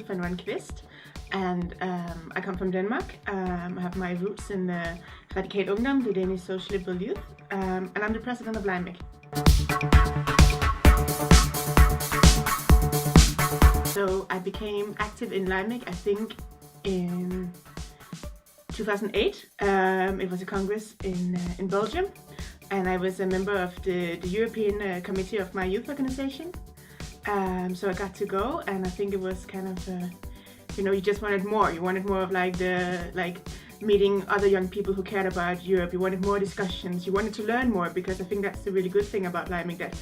Youth and run KVIST. And I come from Denmark. I have my roots in the Radikal Ungdom, the Danish Social Liberal Youth, and I'm the president of LYMEC. So I became active in LYMEC, I think, in 2008. It was a congress in Belgium, and I was a member of the European committee of my youth organization. So I got to go, and I think it was kind of, you just wanted more. You wanted more of meeting other young people who cared about Europe. You wanted more discussions. You wanted to learn more, because I think that's the really good thing about LYMEC, that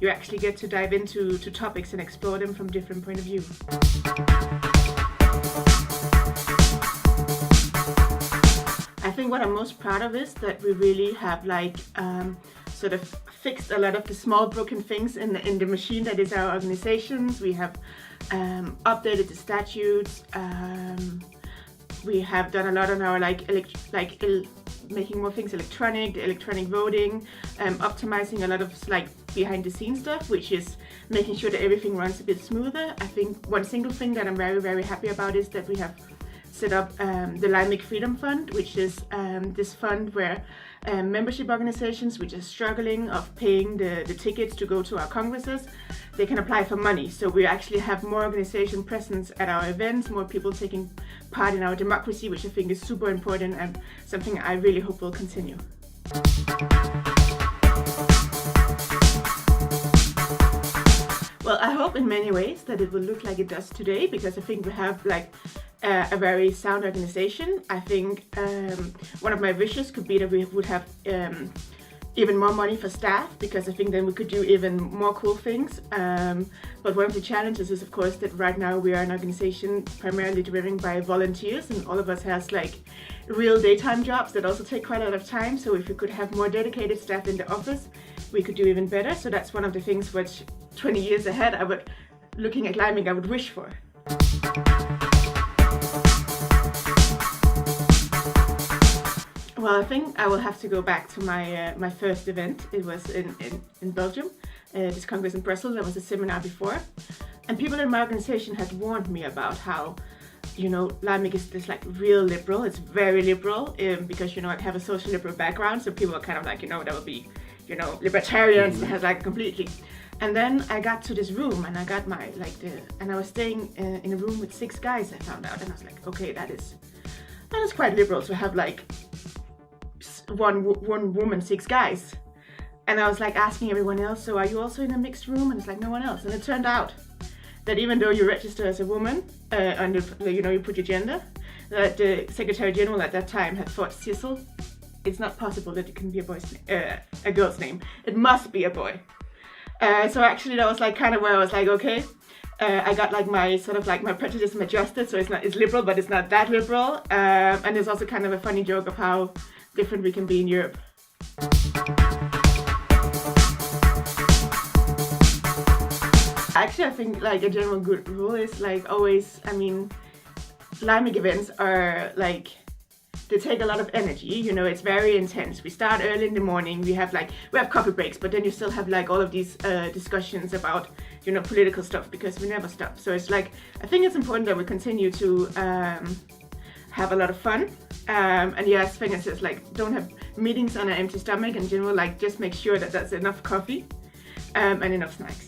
you actually get to dive into topics and explore them from different point of view. I think what I'm most proud of is that we really have sort of fixed a lot of the small broken things in the machine that is our organizations. We have updated the statutes. We have done a lot on our making more things electronic, the electronic voting, optimizing a lot of behind the scenes stuff, which is making sure that everything runs a bit smoother. I think one single thing that I'm very, very happy about is that we have set up the LYMEC Freedom Fund, which is this fund where membership organizations which are struggling of paying the tickets to go to our congresses, they can apply for money. So we actually have more organization presence at our events, more people taking part in our democracy, which I think is super important and something I really hope will continue. Well, I hope in many ways that it will look like it does today, because I think we have a very sound organization. I think one of my wishes could be that we would have even more money for staff, because I think then we could do even more cool things. But one of the challenges is, of course, that right now we are an organization primarily driven by volunteers, and all of us has real daytime jobs that also take quite a lot of time. So if we could have more dedicated staff in the office, we could do even better. So that's one of the things which 20 years ahead, looking at LYMEC, I would wish for. Well, I think I will have to go back to my first event. It was in Belgium, this congress in Brussels. There was a seminar before, and people in my organization had warned me about how, LYMEC is this real liberal. It's very liberal because I have a social liberal background, so people are kind of that would be libertarians. It has completely. And then I got to this room, and I got and I was staying in a room with 6 guys. I found out, and I was like, okay, that is quite liberal to have one woman, 6 guys. And I was asking everyone else, so are you also in a mixed room? And it's no one else. And it turned out that even though you register as a woman, you put your gender, that the Secretary General at that time had thought, Sissel, it's not possible that it can be a girl's name. It must be a boy. So actually that was kind of where I was okay, I got my my prejudice adjusted, so it's liberal, but it's not that liberal. And there's also kind of a funny joke of how different we can be in Europe. Actually, I think a general good rule is always, LYMEC events are they take a lot of energy. It's very intense. We start early in the morning. We have coffee breaks, but then you still have all of these discussions about political stuff, because we never stop. So it's I think it's important that we continue to have a lot of fun. And yes, Sven says don't have meetings on an empty stomach. In general, just make sure that there's enough coffee and enough snacks.